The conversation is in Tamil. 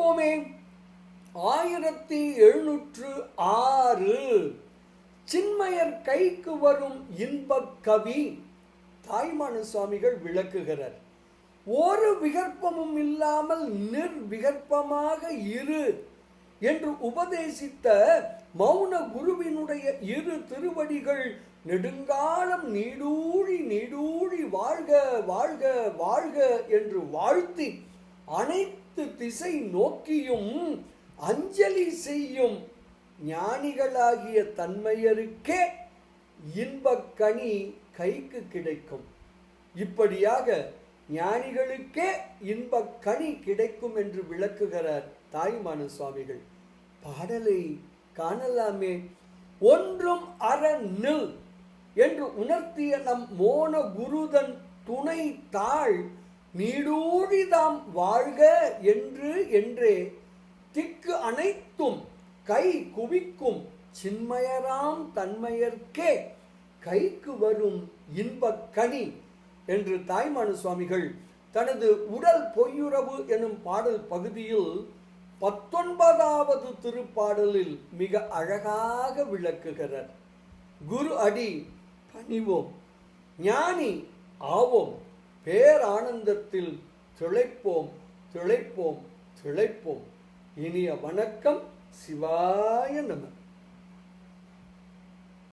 படிப்போமே. 1706 சின்மயர் கைக்கு வரும் இன்பக் கவி. தாய்மான சுவாமிகள் விளக்குகிறார். ஒரு விகற்பமும் இல்லாமல் நிர்விகற்பமாக இரு என்று உபதேசித்த மௌன குருவினுடைய இரு திருவடிகள் நெடுங்காலம் நீடூழி நீடூழி வாழ்க வாழ்க வாழ்க என்று வாழ்த்தி அனைத்து திசை நோக்கியும் அஞ்சலி செய்யும் ஞானிகளாகிய தன்மையருக்கே இன்பக்கனி கைக்கு கிடைக்கும். இப்படியாக ஞானிகளுக்கே இன்பக்கனி கிடைக்கும் என்று விளக்குகிறார் தாய்மான சுவாமிகள். பாடலை காணலாமே. ஒன்றும் அறநில் என்று உணர்த்திய நம் மோன குருதன் துணை தாள் நீடூழிதாம் வாழ்க என்று என்றே திக்கு அனைத்தும் கை குவிக்கும் சின்மயராம் தன்மையர்க்கே கைக்கு வரும் இன்பக்கனி என்று தாய்மான சுவாமிகள் தனது உடல் பொய்யுறவு எனும் பாடல் பகுதியில் 19வது திருப்பாடலில் மிக அழகாக விளக்குகிறார். குரு அடி பணிவோம், ஞானி ஆவோம், பேரானந்தத்தில் திளைப்போம் திளைப்போம் திளைப்போம். இனிய வணக்கம். சிவாய நம.